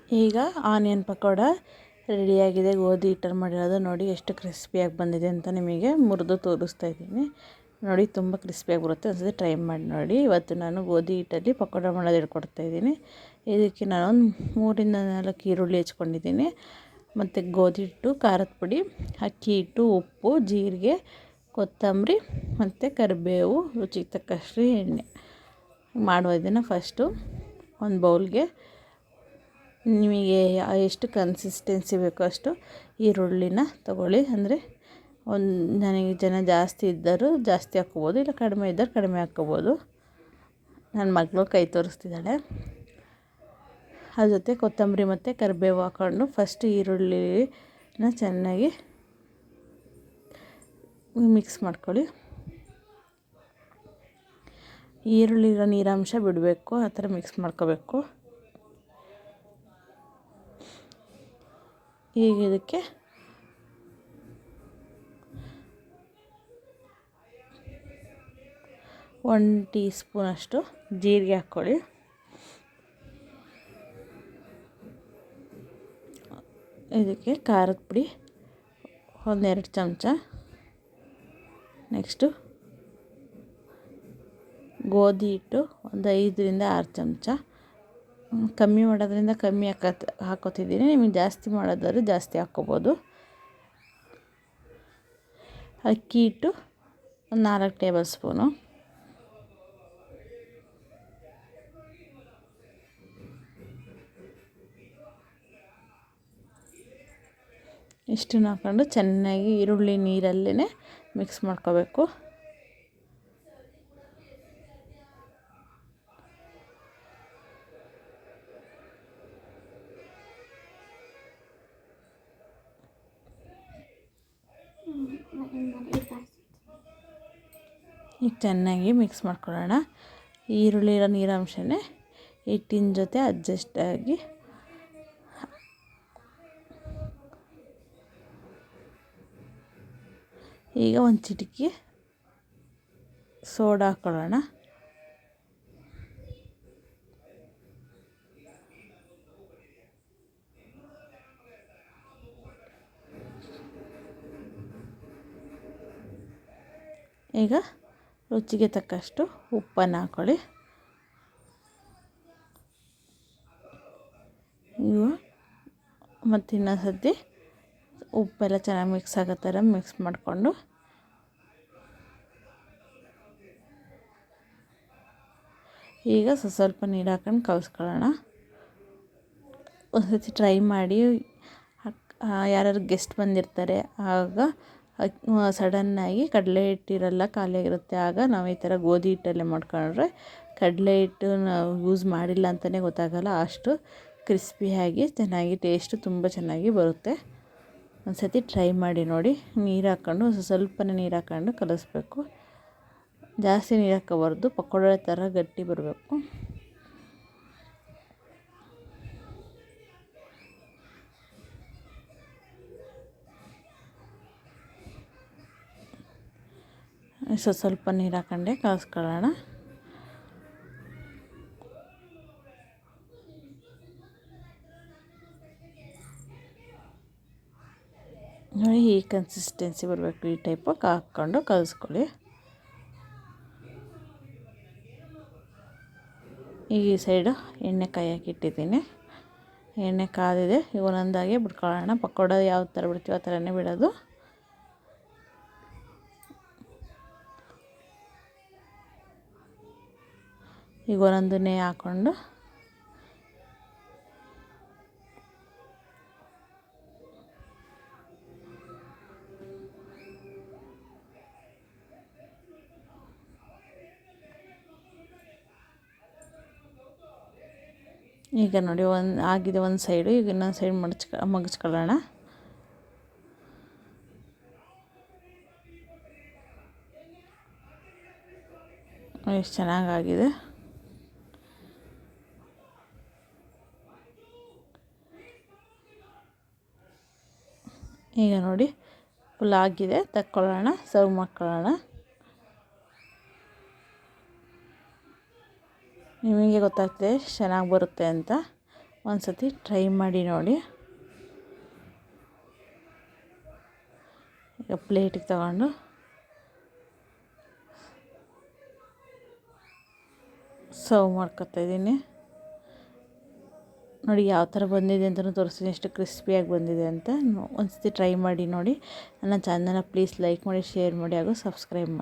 ಈಗ ಆನಿಯನ್ ಪಕೋಡ ರೆಡಿಯಾಗಿದೆ. ಗೋಧಿ ಹಿಟ್ಟಲ್ಲಿ ಮಾಡಿರೋದು. ನೋಡಿ ಎಷ್ಟು ಕ್ರಿಸ್ಪಿಯಾಗಿ ಬಂದಿದೆ ಅಂತ ನಿಮಗೆ ಮುರಿದು ತೋರಿಸ್ತಾ ಇದ್ದೀನಿ. ನೋಡಿ ತುಂಬ ಕ್ರಿಸ್ಪಿಯಾಗಿ ಬರುತ್ತೆ. ಒಂದ್ಸತಿ ಟ್ರೈ ಮಾಡಿ ನೋಡಿ. ಇವತ್ತು ನಾನು ಗೋಧಿ ಹಿಟ್ಟಲ್ಲಿ ಪಕೋಡ ಮಾಡೋದು ಹೇಳ್ಕೊಡ್ತಾಯಿದ್ದೀನಿ. ಇದಕ್ಕೆ ನಾನು ಒಂದು 3-4 ಈರುಳ್ಳಿ ಹೆಚ್ಕೊಂಡಿದ್ದೀನಿ. ಮತ್ತು ಗೋಧಿ ಹಿಟ್ಟು, ಖಾರದ ಪುಡಿ, ಅಕ್ಕಿ ಹಿಟ್ಟು, ಉಪ್ಪು, ಜೀರಿಗೆ, ಕೊತ್ತಂಬರಿ ಮತ್ತು ಕರಿಬೇವು, ರುಚಿಗೆ ತಕ್ಕಷ್ಟು ಎಣ್ಣೆ. ಮಾಡೋದನ್ನು ಫಸ್ಟು ಒಂದು ಬೌಲ್ಗೆ ನಿಮಗೆ ಎಷ್ಟು ಕನ್ಸಿಸ್ಟೆನ್ಸಿ ಬೇಕೋ ಅಷ್ಟು ಈರುಳ್ಳಿನ ತಗೊಳ್ಳಿ. ಅಂದರೆ ನನಗೆ ಜನ ಜಾಸ್ತಿ ಇದ್ದರೂ ಜಾಸ್ತಿ ಹಾಕ್ಕೋಬೋದು, ಇಲ್ಲ ಕಡಿಮೆ ಇದ್ದರೆ ಕಡಿಮೆ ಹಾಕ್ಕೋಬೋದು. ನನ್ನ ಮಗಳು ಕೈ ತೋರಿಸ್ತಿದ್ದಾಳೆ. ಅದ್ರ ಜೊತೆ ಕೊತ್ತಂಬರಿ ಮತ್ತು ಕರಿಬೇವು ಹಾಕ್ಕೊಂಡು ಫಸ್ಟ್ ಈರುಳ್ಳಿನ ಚೆನ್ನಾಗಿ ಮಿಕ್ಸ್ ಮಾಡ್ಕೊಳ್ಳಿ. ಈರುಳ್ಳಿರೋ ನೀರಾಂಶ ಬಿಡಬೇಕು, ಆ ಥರ ಮಿಕ್ಸ್ ಮಾಡ್ಕೋಬೇಕು. ಈಗ ಇದಕ್ಕೆ ಒಂದು ಟೀ ಸ್ಪೂನಷ್ಟು ಜೀರಿಗೆ ಹಾಕ್ಕೊಳ್ಳಿ. ಇದಕ್ಕೆ ಖಾರದ ಪುಡಿ 1-2 ಚಮಚ. ನೆಕ್ಸ್ಟು ಗೋಧಿ ಹಿಟ್ಟು ಒಂದು 5-6 ಚಮಚ. ಕಮ್ಮಿ ಮಾಡೋದ್ರಿಂದ ಕಮ್ಮಿ ಹಾಕೋತಿದ್ದೀನಿ. ನಿಮಗೆ ಜಾಸ್ತಿ ಮಾಡೋದಾದ್ರೆ ಜಾಸ್ತಿ ಹಾಕ್ಕೋಬೋದು. ಅಕ್ಕಿ ಹಿಟ್ಟು ಒಂದು 4 ಟೇಬಲ್ ಸ್ಪೂನು. ಇಷ್ಟನ್ನು ಹಾಕ್ಕೊಂಡು ಚೆನ್ನಾಗಿ ಈರುಳ್ಳಿ ನೀರಲ್ಲೇ ಮಿಕ್ಸ್ ಮಾಡ್ಕೋಬೇಕು. ಈಗ ಚೆನ್ನಾಗಿ ಮಿಕ್ಸ್ ಮಾಡ್ಕೊಳ್ಳೋಣ. ಈರುಳ್ಳಿರೋ ನೀರಾಂಶನೇ ಹಿಟ್ಟಿನ ಜೊತೆ ಅಡ್ಜಸ್ಟ್ ಆಗಿ ಈಗ ಒಂದು ಚಿಟಿಕೆ ಸೋಡಾ ಹಾಕ್ಕೊಳ್ಳೋಣ. ಈಗ ರುಚಿಗೆ ತಕ್ಕಷ್ಟು ಉಪ್ಪನ್ನು ಹಾಕ್ಕೊಳ್ಳಿ. ಇವು ಮತ್ತು ಇನ್ನೊಂದು ಸರ್ತಿ ಉಪ್ಪೆಲ್ಲ ಚೆನ್ನಾಗಿ ಮಿಕ್ಸ್ ಆಗೋ ಥರ ಮಿಕ್ಸ್ ಮಾಡಿಕೊಂಡು ಈಗ ಸ್ವಲ್ಪ ನೀರು ಹಾಕೊಂಡು ಕಲಿಸ್ಕೊಳ್ಳೋಣ. ಒಂದು ಸರ್ತಿ ಟ್ರೈ ಮಾಡಿ. ಯಾರು ಗೆಸ್ಟ್ ಬಂದಿರ್ತಾರೆ ಆಗ ಸಡನ್ನಾಗಿ ಕಡಲೆ ಹಿಟ್ಟಿರಲ್ಲ, ಖಾಲಿಯಾಗಿರುತ್ತೆ. ಆಗ ನಾವು ಈ ಥರ ಗೋಧಿ ಹಿಟ್ಟಲ್ಲೇ ಮಾಡ್ಕೊಂಡ್ರೆ ಕಡಲೆ ಹಿಟ್ಟು ನಾವು ಯೂಸ್ ಮಾಡಿಲ್ಲ ಅಂತಲೇ ಗೊತ್ತಾಗಲ್ಲ. ಅಷ್ಟು ಕ್ರಿಸ್ಪಿಯಾಗಿ ಚೆನ್ನಾಗಿ ಟೇಸ್ಟು ತುಂಬ ಚೆನ್ನಾಗಿ ಬರುತ್ತೆ. ಒಂದು ಸರ್ತಿ ಟ್ರೈ ಮಾಡಿ ನೋಡಿ. ನೀರು ಹಾಕ್ಕೊಂಡು ಸ್ವಲ್ಪನೇ ನೀರು ಹಾಕ್ಕೊಂಡು ಕಲಿಸ್ಬೇಕು. ಜಾಸ್ತಿ ನೀರು ಹಾಕ್ಕೋಬಾರ್ದು, ಪಕೋಡ ಥರ ಗಟ್ಟಿ ಬರಬೇಕು. ಸ್ವಲ್ಪ ನೀರು ಹಾಕೊಂಡೆ ಕಲಿಸ್ಕೊಳ್ಳೋಣ. ನೋಡಿ ಈ ಕನ್ಸಿಸ್ಟೆನ್ಸಿ ಬರಬೇಕು. ಈ ಟೈಪು ಹಾಕ್ಕೊಂಡು ಕಲಿಸ್ಕೊಳ್ಳಿ. ಈ ಸೈಡು ಎಣ್ಣೆ ಕಾಯಕ್ಕೆ ಇಟ್ಟಿದ್ದೀನಿ. ಎಣ್ಣೆ ಕಾದಿದೆ. ಈಗ ಒಂದೊಂದಾಗೆ ಬಿಡ್ಕೊಳ್ಳೋಣ. ಪಕೋಡ ಯಾವ ಥರ ಬಿಡ್ತೀವಿ ಆ ಥರನೇ ಬಿಡೋದು. ಈಗ ಒಂದೊಂದನ್ನೇ ಹಾಕ್ಕೊಂಡು ಈಗ ನೋಡಿ ಆಗಿದೆ ಒಂದು ಸೈಡು. ಈಗ ಇನ್ನೊಂದು ಸೈಡ್ ಮಗಚ್ಕೊಳ್ಳೋಣ. ಎಷ್ಟು ಚೆನ್ನಾಗಾಗಿದೆ. ಈಗ ನೋಡಿ ಫುಲ್ ಆಗಿದೆ. ತಕ್ಕೊಳ್ಳೋಣ, ಸರ್ವ್ ಮಾಡ್ಕೊಳ್ಳೋಣ. ನಿಮಗೆ ಗೊತ್ತಾಗ್ತದೆ ಚೆನ್ನಾಗಿ ಬರುತ್ತೆ ಅಂತ. ಒಂದು ಸತಿ ಟ್ರೈ ಮಾಡಿ ನೋಡಿ. ಈಗ ಪ್ಲೇಟಿಗೆ ತಗೊಂಡು ಸರ್ವ್ ಮಾಡ್ಕೊತಾಯಿದ್ದೀನಿ. ನೋಡಿ ಯಾವ ಥರ ಬಂದಿದೆ ಅಂತಲೂ ತೋರಿಸ್ತೀನಿ, ಎಷ್ಟು ಕ್ರಿಸ್ಪಿಯಾಗಿ ಬಂದಿದೆ ಅಂತ. ಒಂದು ಸತಿ ಟ್ರೈ ಮಾಡಿ ನೋಡಿ. ನನ್ನ ಚಾನಲ್ನ ಪ್ಲೀಸ್ ಲೈಕ್ ಮಾಡಿ, ಶೇರ್ ಮಾಡಿ ಹಾಗೂ ಸಬ್ಸ್ಕ್ರೈಬ್ ಮಾಡಿ.